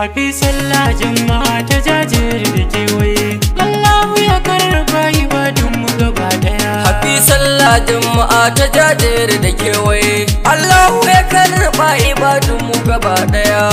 Happy sallah jama'a ta jajiri da kewaye. Allahu ya karba ibadun mu gaba daya. Happy sallah jama'a ta jajiri da kewaye. Allahu ya karba ibadun mu gaba daya.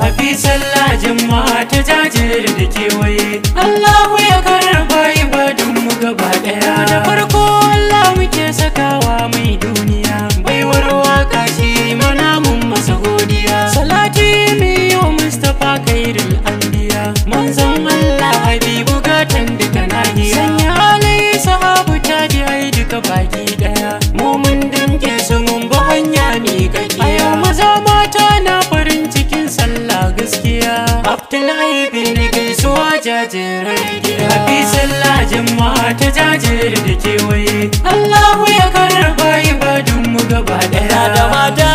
Happy sallah jama'a ta jajiri da kewaye. Allahu ya karba ibadun mu gaba daya. Da farko Allah muke sakawa mai duniya, baiwar waka shi mana mun masa godiya. Salati miyo Mustapha kairul anbiya, manzon Allah habibu gatan duka nahiya. Sanya alai sahabu tabi'ai duka baki daya, mu mun dinke su mun ba hanya mi kake. A yau maza mata na farin cikin sallah gaskiya. Abdullahi bin gaisuwa jajirar gida. Happy sallah jama'a ta jajir da kewaye. Allahu ya karba ibadun mu gaba daya. Da mata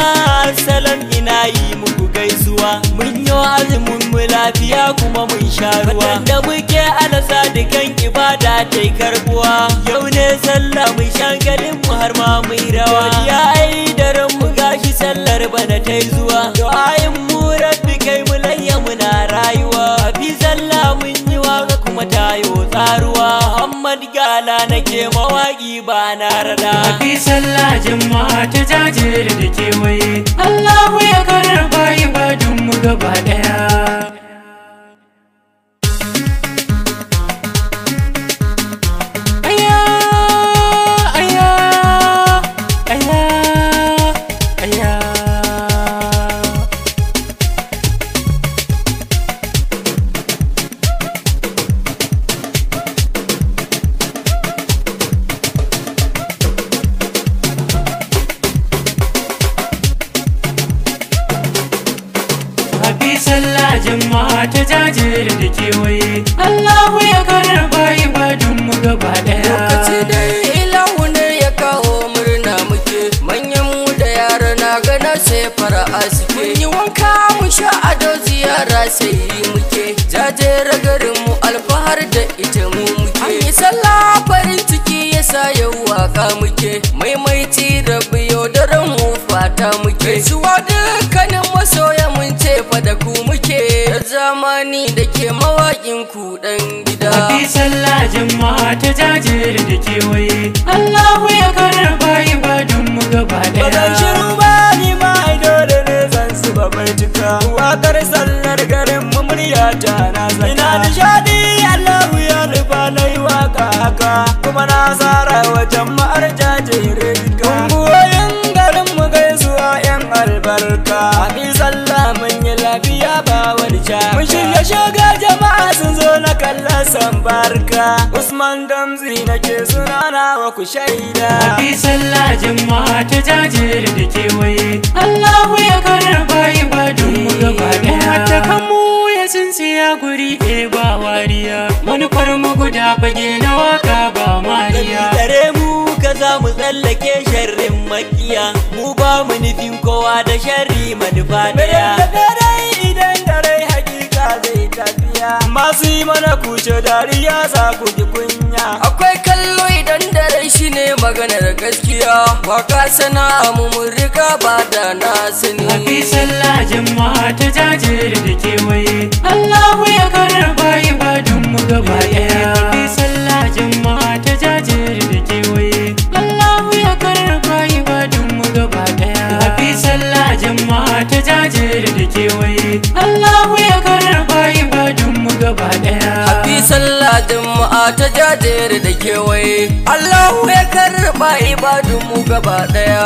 salam ina yi muku gaisuwa. Mun yi azumin mu lafiya kuma mun sha ruwa. Da muke alasa dukan ibada ta karbuwa. Yau ne sallah mun shangalin mu har ma mu rawa. Ya ai daren mu gashi sallar bana ta zuwa. Du'ayin mu rabbi kai mu layya muna rayuwa. Happy sallah mun yi waka kuma tayo tsaruwa. Muhammad Gala nake mawaki ba na rada. Happy sallah jama'a ta jajir da kewaye. Allahu ya karba ibadun mu gaba daya. Happy sallah jama'a ta jajir da kewaye. Allahu ya karba ibadun mu gaba daya. Lokaci dai ilahu ne ya kawo murna muke, manyan mu da yara na gana sai fara'a suke. Mun yi wanka mu sha ado ziyara sai muke, jajera garin mu alfahar da ita mu muke. An yi sallah farin ciki yasa yau waka muke, maimaiti rabi yau daren mu fata muke. Zuwa dukkanin masoya mun ce fa da ku muke, da zamani da ke mawaƙin ku dan gida. Happy sallah jama'a ta jajir da kewaye. Allahu ya karba ibadun mu gaba daya. Bazan shiru ba ni ma dole ne zan zuba baituka. Waƙar sallar garin mu muryata na zaka. Ina nishadi Allahu ya nufa na yi waka haka, kuma na tsara wa jama'ar jajere duka. Kungiyoyin garin mu gaisuwa yan albarka. Happy sallah mun yi lafiya ba wani shaka. Mun shirya shiga jama'a sun zo na kallon san barka. Usman Damzi nake sunana wa ku shaida. Happy sallah jama'a ta jajir da kewaye. Allahu ya karba ibadun mu gaba daya. Ta kanmu ya tsintsiya guri ɗaya ba wariya, manufar mu guda fage na waka ba mariya. Dare mu ka za mu tsallake sharrin makiya, mu ba mu nufin kowa da sharri manufa daya. Idan dare hakika zai tafiya, masu yi mana kushe dariya za ku ji kunya. Akwai kallo idan dare shi ne maganar gaskiya, waka sana'a mu mun riga ba da na sani. Happy sallah jama'a ta jajir da kewaye. Allahu ya karba ibadun mu gaba daya. Happy sallah jama'a ta jajir da kewaye. Allahu ya karba ibadun mu gaba daya. Happy sallah jama'a ta jajir da kewaye. Allahu ya karba ibadun mu gaba daya. Happy sallah jama'a ta jajere da kewaye. Allahu ya karba ibadun mu gaba daya.